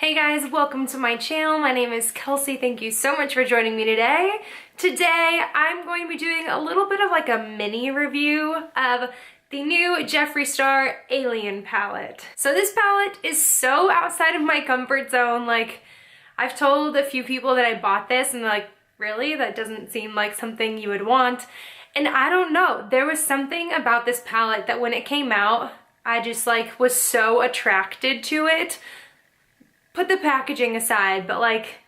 Hey guys, welcome to my channel. My name is Kelsey. Thank you so much for joining me today. Today, I'm going to be doing a little bit of like a mini review of the new Jeffree Star Alien palette. So this palette is so outside of my comfort zone. Like, I've told a few people that I bought this and they're like, really? That doesn't seem like something you would want. And I don't know, there was something about this palette that when it came out, I just like was so attracted to it. Put the packaging aside, but like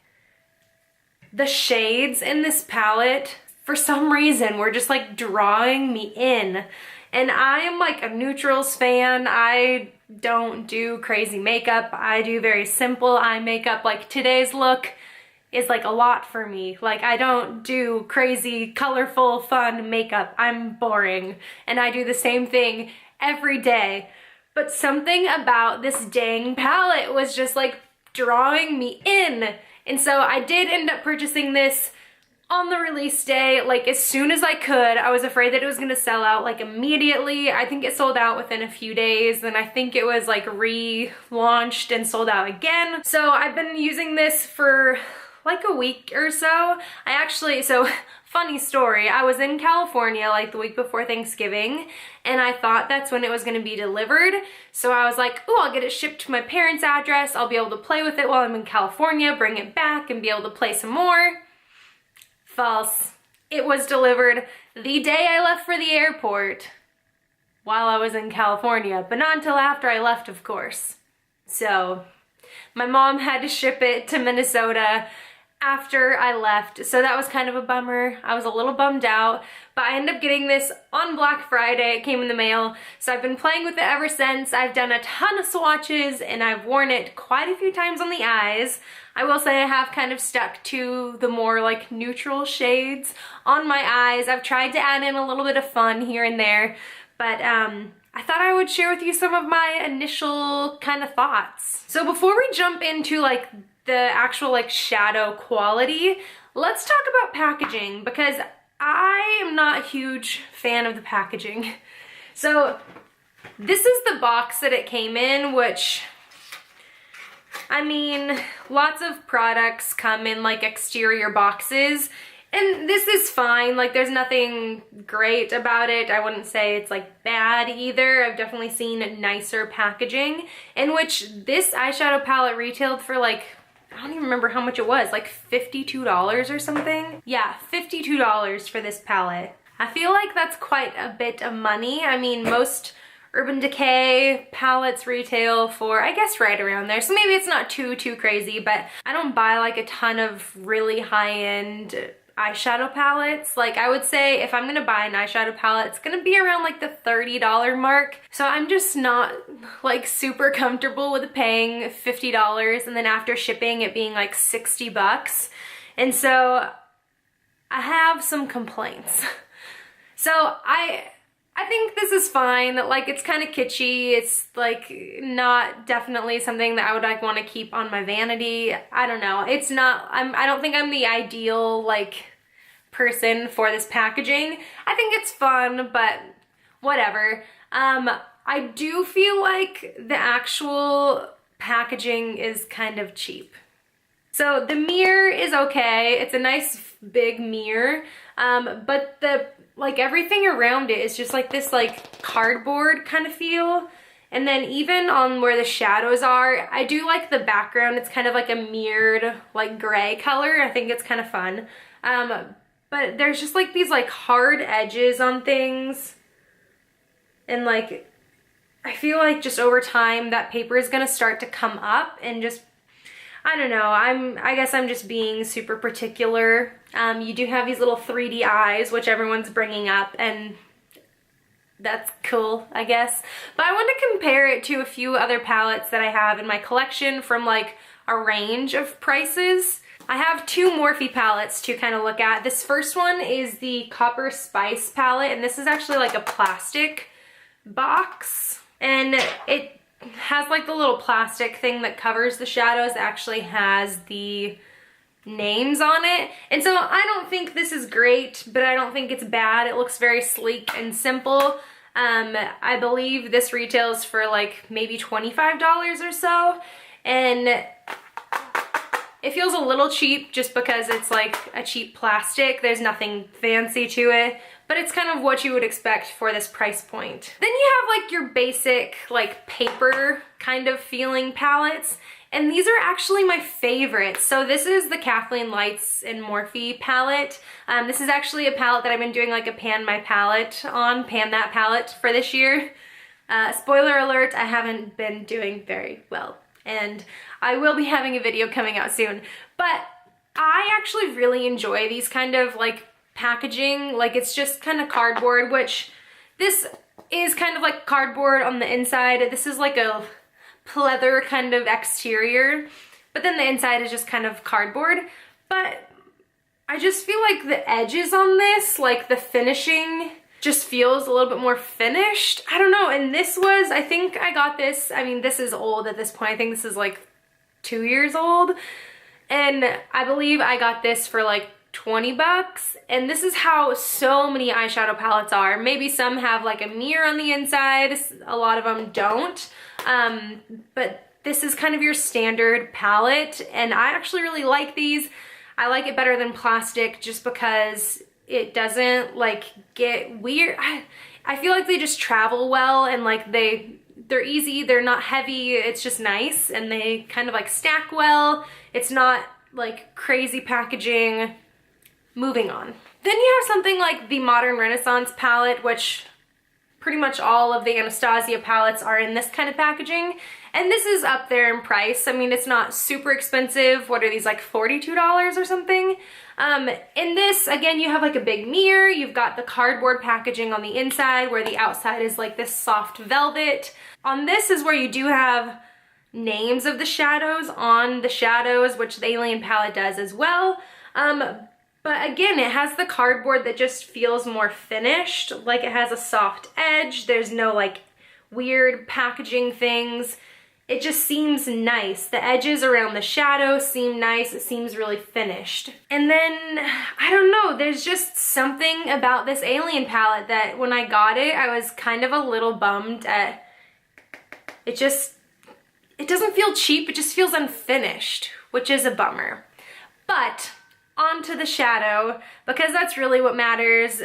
the shades in this palette, for some reason, were just like drawing me in. And I am like a neutrals fan. I don't do crazy makeup. I do very simple eye makeup. Like today's look is like a lot for me. Like I don't do crazy, colorful, fun makeup. I'm boring. And I do the same thing every day. But something about this dang palette was just like drawing me in. And so I did end up purchasing this on the release day, like as soon as I could. I was afraid that it was gonna sell out like immediately. I think it sold out within a few days, and I think it was like relaunched and sold out again. So I've been using this for like a week or so. Funny story, I was in California like the week before Thanksgiving, and I thought that's when it was gonna be delivered. So I was like, oh, I'll get it shipped to my parents' address. I'll be able to play with it while I'm in California, bring it back and be able to play some more. False. It was delivered the day I left for the airport while I was in California, but not until after I left, of course. So my mom had to ship it to Minnesota after I left, so that was kind of a bummer. I was a little bummed out, but I ended up getting this on Black Friday. It came in the mail, so I've been playing with it ever since. I've done a ton of swatches and I've worn it quite a few times on the eyes. I will say I have kind of stuck to the more like neutral shades on my eyes. I've tried to add in a little bit of fun here and there, but I thought I would share with you some of my initial kind of thoughts. So before we jump into like the actual like shadow quality, let's talk about packaging, because I am not a huge fan of the packaging. So this is the box that it came in, which, I mean, lots of products come in like exterior boxes, and this is fine. Like there's nothing great about it. I wouldn't say it's like bad either. I've definitely seen nicer packaging, in which this eyeshadow palette retailed for like, I don't even remember how much it was, like $52 or something? Yeah, $52 for this palette. I feel like that's quite a bit of money. I mean, most Urban Decay palettes retail for, I guess, right around there. So maybe it's not too crazy, but I don't buy like a ton of really high-end eyeshadow palettes. Like I would say if I'm gonna buy an eyeshadow palette, it's gonna be around like the $30 mark. So I'm just not like super comfortable with paying $50 and then after shipping it being like 60 bucks. And so I have some complaints. So I think this is fine. Like it's kind of kitschy. It's like not definitely something that I would like want to keep on my vanity. I don't know. It's not, I don't think I'm the ideal like person for this packaging. I think it's fun, but whatever. I do feel like the actual packaging is kind of cheap. So the mirror is okay. It's a nice big mirror, but like everything around it is just like this like cardboard kind of feel. And then even on where the shadows are, I do like the background. It's kind of like a mirrored like gray color. I think it's kind of fun. But there's just like these like hard edges on things. And like, I feel like just over time that paper is gonna start to come up and just, I don't know, I guess I'm just being super particular. You do have these little 3D eyes, which everyone's bringing up, and that's cool, I guess. But I want to compare it to a few other palettes that I have in my collection from like a range of prices. I have two Morphe palettes to kind of look at. This first one is the Copper Spice palette, and this is actually like a plastic box. And it has like the little plastic thing that covers the shadows. It actually has the names on it. And so I don't think this is great, but I don't think it's bad. It looks very sleek and simple. I believe this retails for like maybe $25 or so. And It feels a little cheap just because it's like a cheap plastic. There's nothing fancy to it, but it's kind of what you would expect for this price point. Then you have like your basic like paper kind of feeling palettes, and these are actually my favorites. So this is the Kathleen Lights and Morphe palette. This is actually a palette that I've been doing like a pan that palette for this year. Spoiler alert, I haven't been doing very well, and I will be having a video coming out soon. But I actually really enjoy these kind of like packaging. Like it's just kind of cardboard, which this is kind of like cardboard on the inside. This is like a pleather kind of exterior, but then the inside is just kind of cardboard. But I just feel like the edges on this, like the finishing, just feels a little bit more finished. I don't know, and this was, I think I got this, I mean, this is old at this point. I think this is like 2 years old, and I believe I got this for like 20 bucks, and this is how so many eyeshadow palettes are. Maybe some have like a mirror on the inside, a lot of them don't, but this is kind of your standard palette, and I actually really like these. I like it better than plastic just because it doesn't like get weird. I feel like they just travel well, and like they're easy, they're not heavy, it's just nice, and they kind of like stack well. It's not like crazy packaging. Moving on. Then you have something like the Modern Renaissance palette, which pretty much all of the Anastasia palettes are in this kind of packaging, and this is up there in price. I mean, it's not super expensive. What are these, like $42 or something? In this, again, you have like a big mirror, you've got the cardboard packaging on the inside where the outside is like this soft velvet. On this is where you do have names of the shadows on the shadows, which the Alien palette does as well. But again, it has the cardboard that just feels more finished, like it has a soft edge. There's no like weird packaging things. It just seems nice. The edges around the shadow seem nice. It seems really finished. And then, I don't know, there's just something about this Alien palette that when I got it, I was kind of a little bummed at. It doesn't feel cheap, it just feels unfinished, which is a bummer. But onto the shadow, because that's really what matters.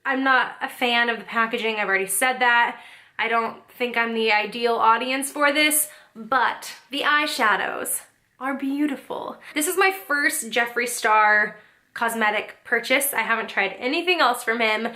I'm not a fan of the packaging, I've already said that. I don't think I'm the ideal audience for this, but the eyeshadows are beautiful. This is my first Jeffree Star cosmetic purchase. I haven't tried anything else from him.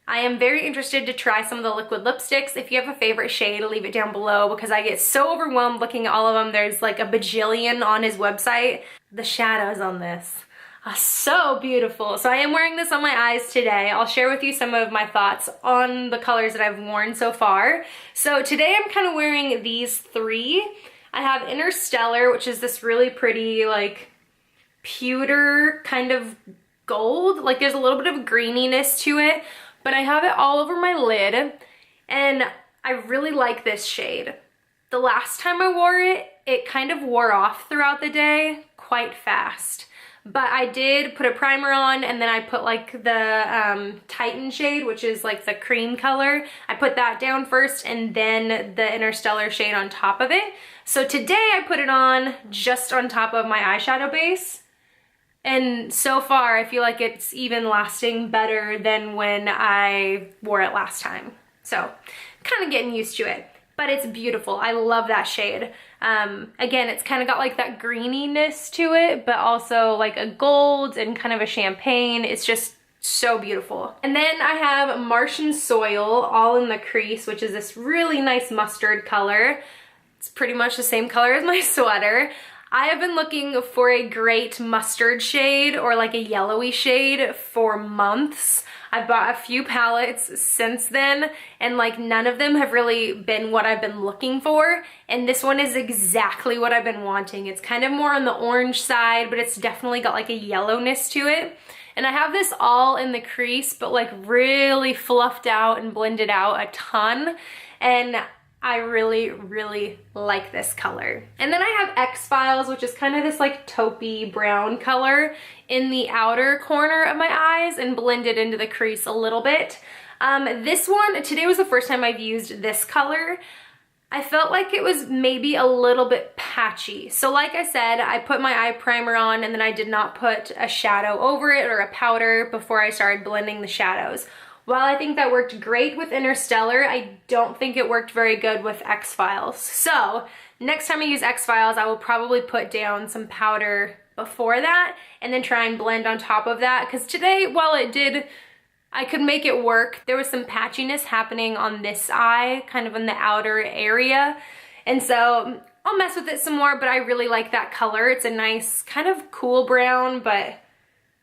I am very interested to try some of the liquid lipsticks. If you have a favorite shade, leave it down below, because I get so overwhelmed looking at all of them. There's like a bajillion on his website. The shadows on this are so beautiful. So I am wearing this on my eyes today. I'll share with you some of my thoughts on the colors that I've worn so far. So today I'm kind of wearing these three. I have Interstellar, which is this really pretty like pewter kind of gold. Like there's a little bit of greeniness to it, but I have it all over my lid, and I really like this shade. The last time I wore it, it kind of wore off throughout the day quite fast. But I did put a primer on, and then I put like the Titan shade, which is like the cream color. I put that down first, and then the Interstellar shade on top of it. So today I put it on just on top of my eyeshadow base. And so far I feel like it's even lasting better than when I wore it last time. So kind of getting used to it. But it's beautiful. I love that shade. Again, it's kind of got like that greeniness to it, but also like a gold and kind of a champagne. It's just so beautiful. And then I have Martian Soil all in the crease, which is this really nice mustard color. It's pretty much the same color as my sweater. I have been looking for a great mustard shade or like a yellowy shade for months. I've bought a few palettes since then, and like none of them have really been what I've been looking for, and this one is exactly what I've been wanting. It's kind of more on the orange side, but it's definitely got like a yellowness to it. And I have this all in the crease, but like really fluffed out and blended out a ton, and I really, really like this color. And then I have X-Files, which is kind of this like taupey brown color in the outer corner of my eyes and blended into the crease a little bit. This one, today was the first time I've used this color. I felt like it was maybe a little bit patchy. So like I said, I put my eye primer on and then I did not put a shadow over it or a powder before I started blending the shadows. While I think that worked great with Interstellar, I don't think it worked very good with X-Files. So next time I use X-Files, I will probably put down some powder before that and then try and blend on top of that. Because today, while it did, I could make it work, there was some patchiness happening on this eye, kind of in the outer area. And so I'll mess with it some more, but I really like that color. It's a nice kind of cool brown, but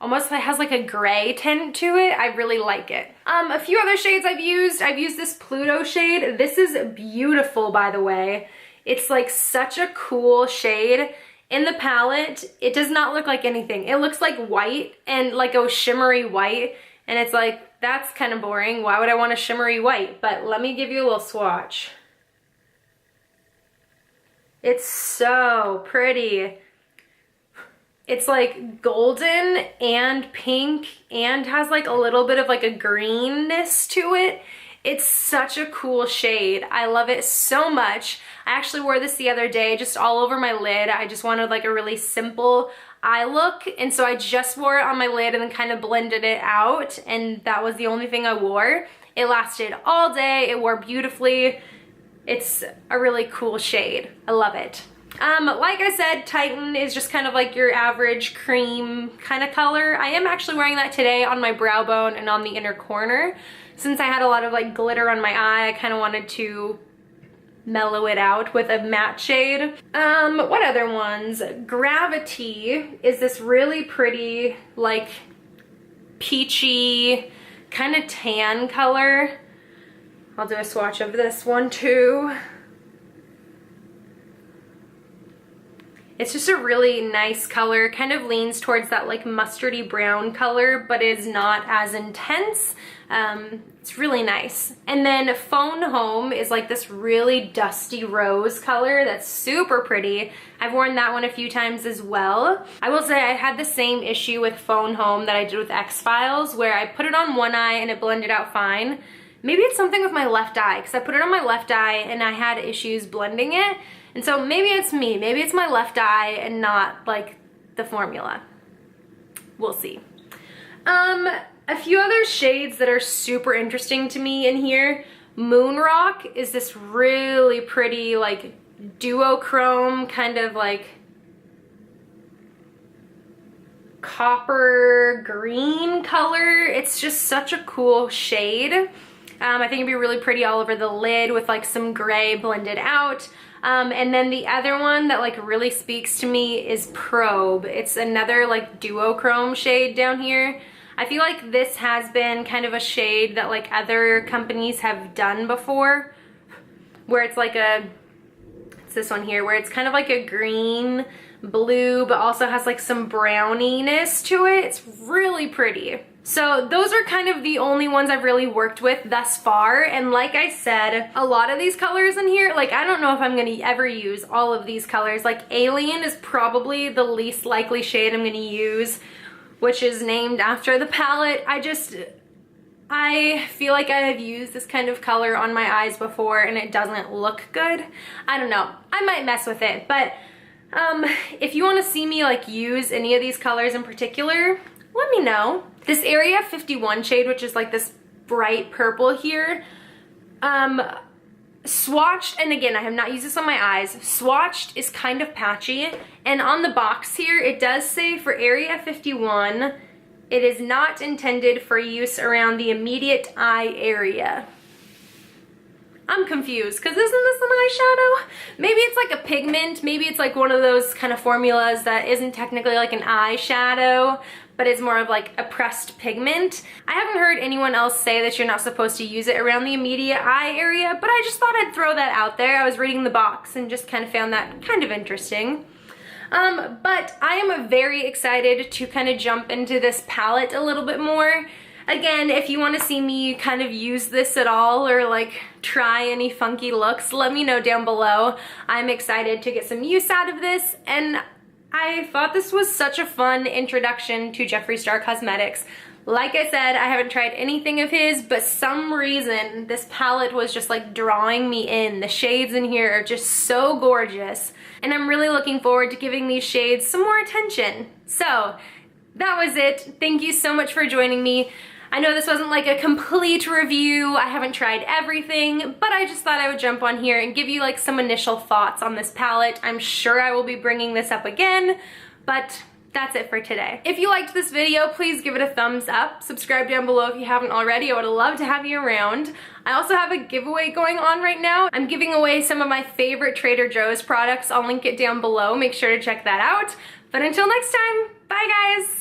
almost has like a gray tint to it. I really like it. A few other shades I've used this Pluto shade. This is beautiful, by the way. It's like such a cool shade. In the palette, it does not look like anything. It looks like white and like a shimmery white. And it's like, that's kind of boring. Why would I want a shimmery white? But let me give you a little swatch. It's so pretty. It's like golden and pink and has like a little bit of like a greenness to it. It's such a cool shade. I love it so much. I actually wore this the other day just all over my lid. I just wanted like a really simple eye look, and so I just wore it on my lid and then kind of blended it out, and that was the only thing I wore. It lasted all day. It wore beautifully. It's a really cool shade. I love it. Like I said, Titan is just kind of like your average cream kind of color. I am actually wearing that today on my brow bone and on the inner corner. Since I had a lot of like glitter on my eye, I kind of wanted to mellow it out with a matte shade. What other ones? Gravity is this really pretty, like peachy, kind of tan color. I'll do a swatch of this one too. It's just a really nice color, kind of leans towards that like mustardy brown color, but is not as intense. It's really nice. And then Phone Home is like this really dusty rose color that's super pretty. I've worn that one a few times as well. I will say I had the same issue with Phone Home that I did with X-Files, where I put it on one eye and it blended out fine. Maybe it's something with my left eye, because I put it on my left eye and I had issues blending it. And so maybe it's me, maybe it's my left eye and not like the formula. We'll see. A few other shades that are super interesting to me in here. Moonrock is this really pretty like duochrome kind of like copper green color. It's just such a cool shade. I think it'd be really pretty all over the lid with like some gray blended out. And then the other one that like really speaks to me is Probe. It's another like duochrome shade down here. I feel like this has been kind of a shade that like other companies have done before, where it's like it's this one here, where it's kind of like a green blue, but also has like some browniness to it. It's really pretty. So those are kind of the only ones I've really worked with thus far. And like I said, a lot of these colors in here, like I don't know if I'm gonna ever use all of these colors. Like Alien is probably the least likely shade I'm gonna use, which is named after the palette. I feel like I have used this kind of color on my eyes before and it doesn't look good. I don't know, I might mess with it, but if you wanna see me like use any of these colors in particular, let me know. This Area 51 shade, which is like this bright purple here, swatched, and again, I have not used this on my eyes, swatched is kind of patchy, and on the box here, it does say for Area 51, it is not intended for use around the immediate eye area. I'm confused, because isn't this an eyeshadow? Maybe it's like a pigment, maybe it's like one of those kind of formulas that isn't technically like an eyeshadow, but it's more of like a pressed pigment. I haven't heard anyone else say that you're not supposed to use it around the immediate eye area, but I just thought I'd throw that out there. I was reading the box and just kind of found that kind of interesting. But I am very excited to kind of jump into this palette a little bit more. Again, if you want to see me kind of use this at all or like try any funky looks, let me know down below. I'm excited to get some use out of this, and I thought this was such a fun introduction to Jeffree Star Cosmetics. Like I said, I haven't tried anything of his, but some reason this palette was just like drawing me in. The shades in here are just so gorgeous, and I'm really looking forward to giving these shades some more attention. So that was it. Thank you so much for joining me. I know this wasn't like a complete review. I haven't tried everything, but I just thought I would jump on here and give you like some initial thoughts on this palette. I'm sure I will be bringing this up again, but that's it for today. If you liked this video, please give it a thumbs up. Subscribe down below if you haven't already. I would love to have you around. I also have a giveaway going on right now. I'm giving away some of my favorite Trader Joe's products. I'll link it down below. Make sure to check that out. But until next time, bye guys!